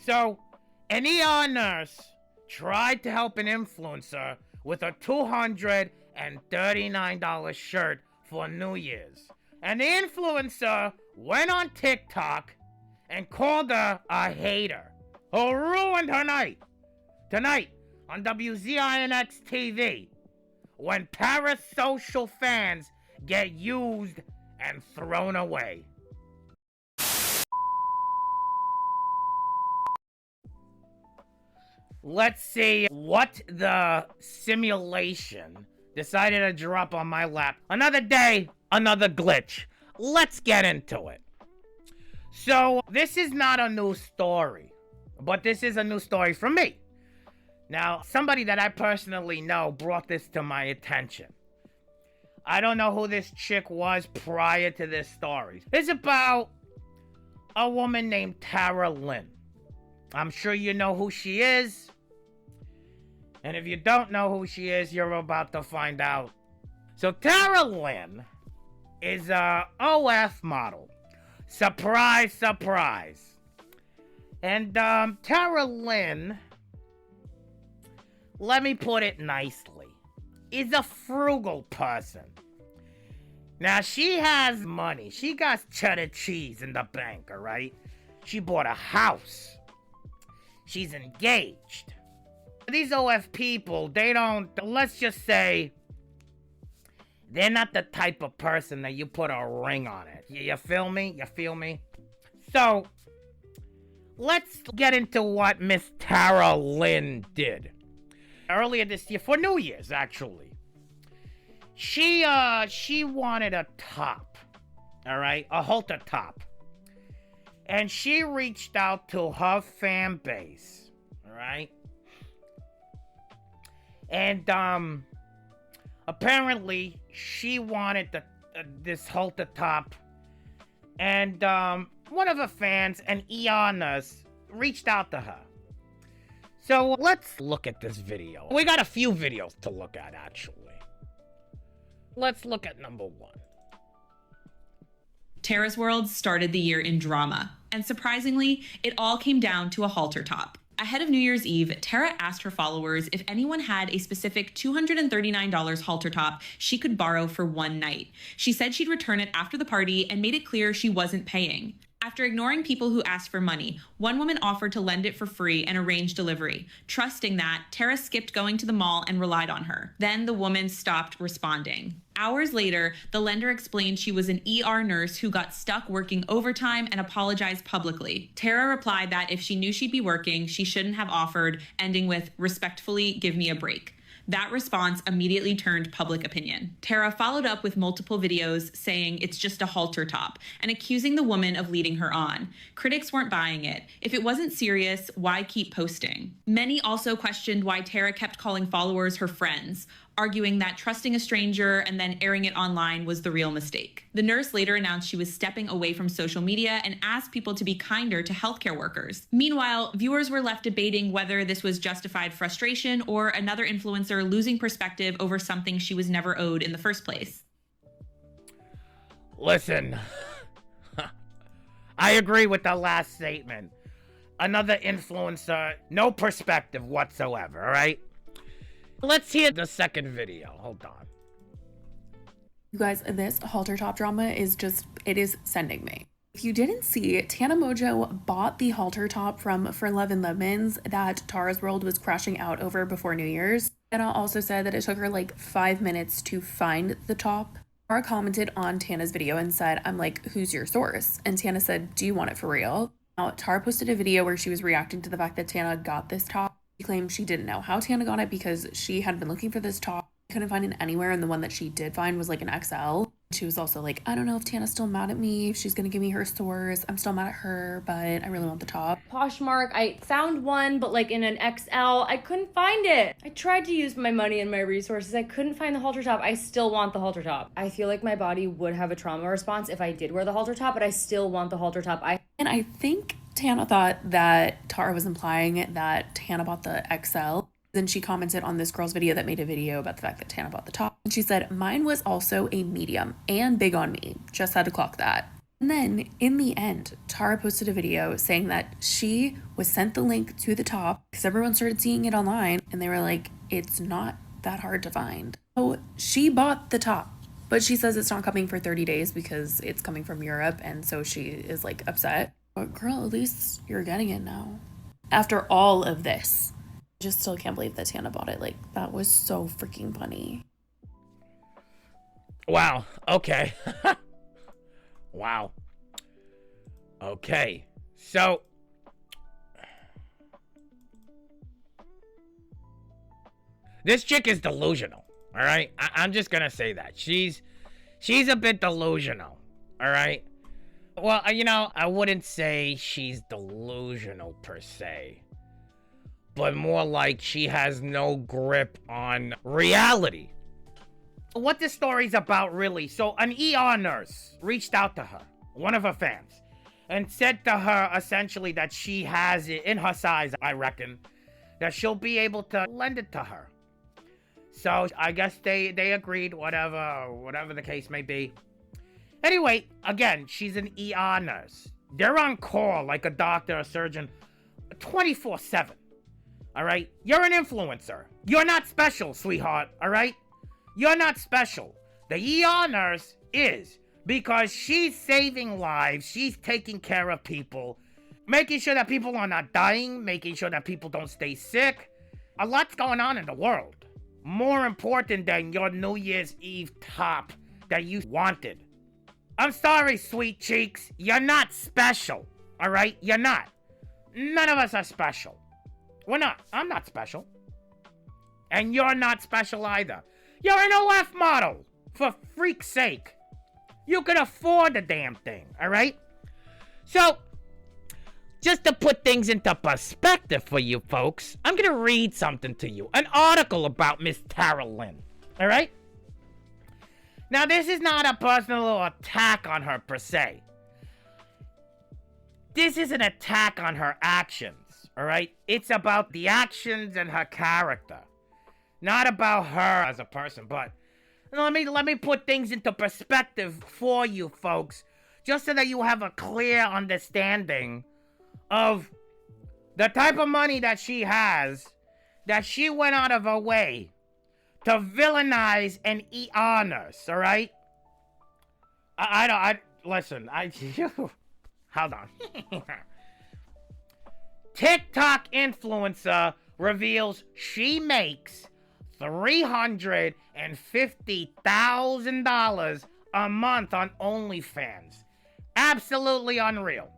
So, an ER nurse tried to help an influencer with a $239 shirt for New Year's. And the influencer went on TikTok and called her a hater, who ruined her night. Tonight on WZINX-TV, when parasocial fans get used and thrown away. Let's see what the simulation decided to drop on my lap. Another day, another glitch. Let's get into it. So, this is not a new story, but this is a new story for me. Now, somebody that I personally know brought this to my attention. I don't know who this chick was prior to this story. It's about a woman named Tara Lynn. I'm sure you know who she is. And if you don't know who she is, you're about to find out. So Tara Lynn is a OF model. Surprise, surprise. And Tara Lynn, let me put it nicely, is a frugal person. Now, she has money. She got cheddar cheese in the bank, all right? She bought a house. She's engaged. These OF people, they don't, let's just say, they're not the type of person that you put a ring on it. You feel me? You feel me? So, let's get into what Miss Tara Lynn did. Earlier this year, for New Year's, actually. She wanted a top, all right? A halter top. And she reached out to her fan base, all right? And, apparently, she wanted this halter top. And, one of her fans, an ER nurse, reached out to her. So, let's look at this video. We got a few videos to look at, actually. Let's look at number one. Tara's World started the year in drama, and surprisingly, it all came down to a halter top. Ahead of New Year's Eve, Tara asked her followers if anyone had a specific $239 halter top she could borrow for one night. She said she'd return it after the party and made it clear she wasn't paying. After ignoring people who asked for money, one woman offered to lend it for free and arrange delivery. Trusting that, Tara skipped going to the mall and relied on her. Then the woman stopped responding. Hours later, the lender explained she was an ER nurse who got stuck working overtime and apologized publicly. Tara replied that if she knew she'd be working, she shouldn't have offered, ending with, "Respectfully, give me a break." That response immediately turned public opinion. Tara followed up with multiple videos saying it's just a halter top and accusing the woman of leading her on. Critics weren't buying it. If it wasn't serious, why keep posting? Many also questioned why Tara kept calling followers her friends, arguing that trusting a stranger and then airing it online was the real mistake. The nurse later announced she was stepping away from social media and asked people to be kinder to healthcare workers. Meanwhile, viewers were left debating whether this was justified frustration or another influencer losing perspective over something she was never owed in the first place. Listen, I agree with the last statement. Another influencer, no perspective whatsoever, all right? Let's hear the second video. Hold on. You guys, this halter top drama is just, it is sending me. If you didn't see, Tana Mojo bought the halter top from For Love and Lemons that Tara's World was crashing out over before New Year's. Tana also said that it took her like 5 minutes to find the top. Tara commented on Tana's video and said, "I'm like, who's your source?" And Tana said, "Do you want it for real?" Now, Tara posted a video where she was reacting to the fact that Tana got this top. She claimed she didn't know how Tana got it because she had been looking for this top, couldn't find it anywhere, and the one that she did find was like an XL. She was also like, "I don't know if Tana's still mad at me, if she's gonna give me her source. I'm still mad at her, but I really want the top." Poshmark, I found one, but like in an XL, I couldn't find it. I tried to use my money and my resources. I couldn't find the halter top. I still want the halter top. I feel like my body would have a trauma response if I did wear the halter top, but I still want the halter top. And I think Tana thought that Tara was implying that Tana bought the XL. Then she commented on this girl's video that made a video about the fact that Tana bought the top. And she said, "Mine was also a medium and big on me. Just had to clock that." And then in the end, Tara posted a video saying that she was sent the link to the top because everyone started seeing it online and they were like, it's not that hard to find. So she bought the top, but she says it's not coming for 30 days because it's coming from Europe. And so she is like upset. But girl, at least you're getting it now. After all of this, I just still can't believe that Tana bought it. Like, that was so freaking funny. Wow. Okay. Wow. Okay. So this chick is delusional. All right. I'm just gonna say that she's a bit delusional. All right. Well, you know, I wouldn't say she's delusional per se, but more like she has no grip on reality. What this story's about, really. So an ER nurse reached out to her, one of her fans, and said to her essentially that she has it in her size, I reckon, that she'll be able to lend it to her. So I guess they agreed, whatever the case may be. Anyway, again, she's an ER nurse. They're on call like a doctor or surgeon 24/7. All right? You're an influencer. You're not special, sweetheart, all right? You're not special. The ER nurse is, because she's saving lives, she's taking care of people, making sure that people are not dying, making sure that people don't stay sick. A lot's going on in the world. More important than your New Year's Eve top that you wanted. I'm sorry, sweet cheeks. You're not special, all right? You're not. None of us are special. We're not. I'm not special. And you're not special either. You're an OF model, for freak's sake. You can afford the damn thing, all right? So, just to put things into perspective for you folks, I'm going to read something to you. An article about Miss Tara Lynn, all right? Now, this is not a personal attack on her per se. This is an attack on her actions, all right? It's about the actions and her character. Not about her as a person, but let me put things into perspective for you folks, just so that you have a clear understanding of the type of money that she has, that she went out of her way to villainize an ER nurse, all right? Listen, hold on. TikTok influencer reveals she makes $350,000 a month on OnlyFans. Absolutely unreal.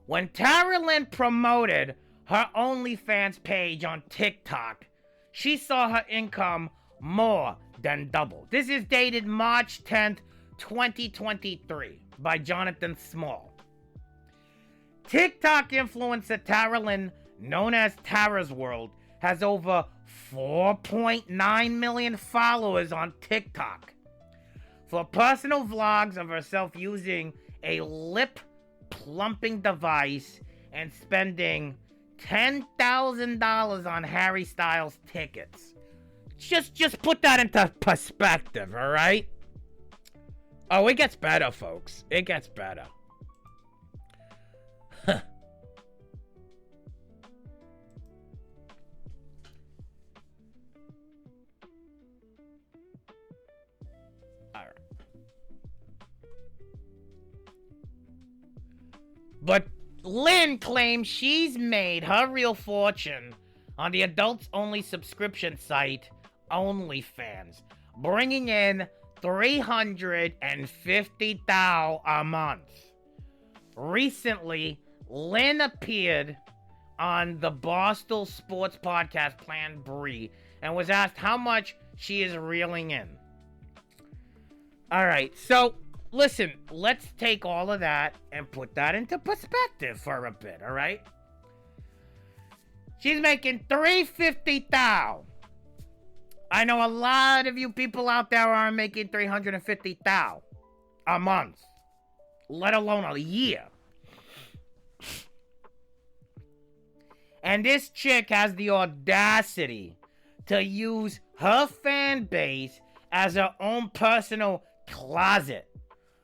When Tara Lynn promoted her OnlyFans page on TikTok, she saw her income more than double. This is dated March 10th, 2023 by Jonathan Small. TikTok influencer Tara Lynn, known as Tara's World, has over 4.9 million followers on TikTok. For personal vlogs of herself using a lip-plumping device and spending $10,000 on Harry Styles tickets. Just put that into perspective, all right? Oh, it gets better, folks. It gets better. But Lynn claims she's made her real fortune on the adults-only subscription site OnlyFans, bringing in $350,000 a month. Recently, Lynn appeared on the Barstool Sports podcast Plan Brie and was asked how much she is reeling in. All right, so listen, let's take all of that and put that into perspective for a bit, all right? She's making $350,000. I know a lot of you people out there are making $350,000 a month, let alone a year. And this chick has the audacity to use her fan base as her own personal closet.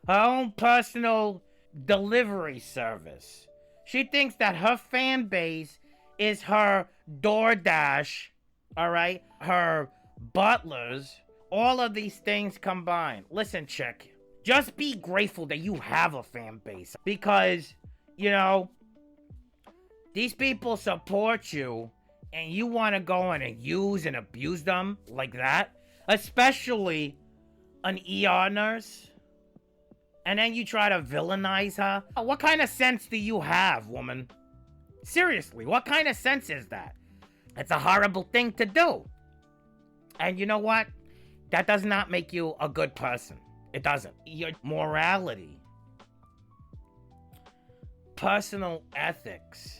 her own personal delivery service. She thinks that her fan base is her DoorDash, all right? Her butlers, all of these things combined. Listen, chick, just be grateful that you have a fan base because, you know, these people support you and you want to go in and use and abuse them like that, especially an ER nurse, and then you try to villainize her. What kind of sense do you have, woman? Seriously, what kind of sense is that? It's a horrible thing to do. And you know what? That does not make you a good person. It doesn't. Your morality, personal ethics,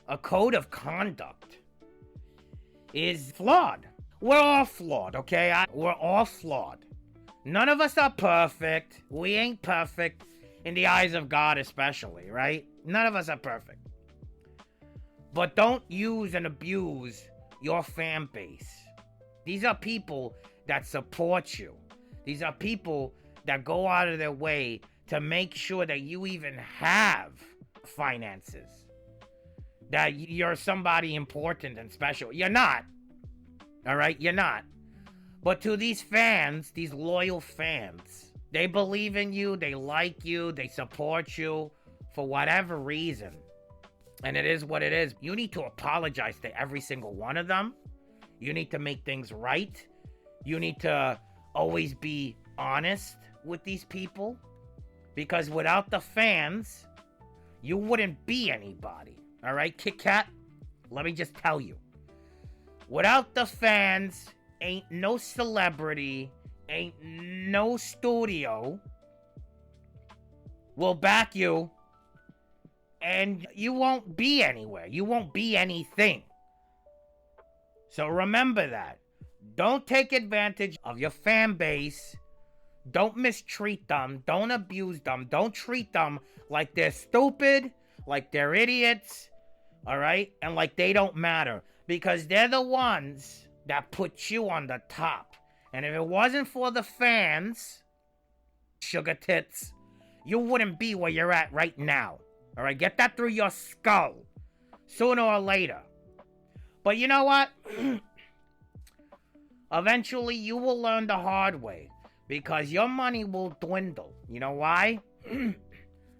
a code of conduct is flawed. We're all flawed, okay? We're all flawed. None of us are perfect. We ain't perfect in the eyes of God especially, right? None of us are perfect. But don't use and abuse your fan base. These are people that support you. These are people that go out of their way to make sure that you even have finances. That you're somebody important and special. You're not. All right? You're not. But to these fans, these loyal fans, they believe in you, they like you, they support you for whatever reason. And it is what it is. You need to apologize to every single one of them. You need to make things right. You need to always be honest with these people. Because without the fans, you wouldn't be anybody. All right, Kit Kat? Let me just tell you. Without the fans, ain't no celebrity, ain't no studio will back you, and you won't be anywhere. You won't be anything. So remember that. Don't take advantage of your fan base. Don't mistreat them. Don't abuse them. Don't treat them like they're stupid, like they're idiots, all right? And like they don't matter. Because they're the ones that put you on the top. And if it wasn't for the fans, sugar tits, you wouldn't be where you're at right now. All right, get that through your skull. Sooner or later. But you know what? Eventually, you will learn the hard way. Because your money will dwindle. You know why?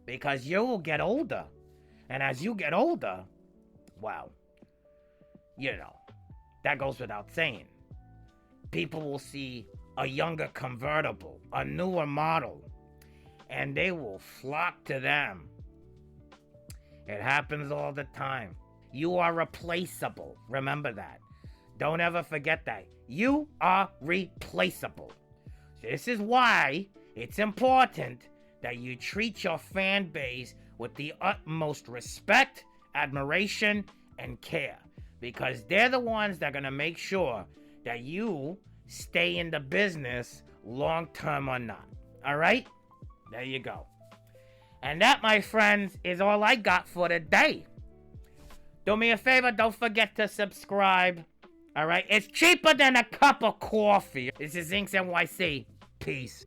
Because you will get older. And as you get older, well, you know, that goes without saying. People will see a younger convertible, a newer model, and they will flock to them. It happens all the time. You are replaceable. Remember that. Don't ever forget that. You are replaceable. This is why it's important that you treat your fan base with the utmost respect, admiration, and care. Because they're the ones that are going to make sure that you stay in the business long term or not. All right? There you go. And that, my friends, is all I got for today. Do me a favor, don't forget to subscribe. All right? It's cheaper than a cup of coffee. This is WZINX-NYC. Peace.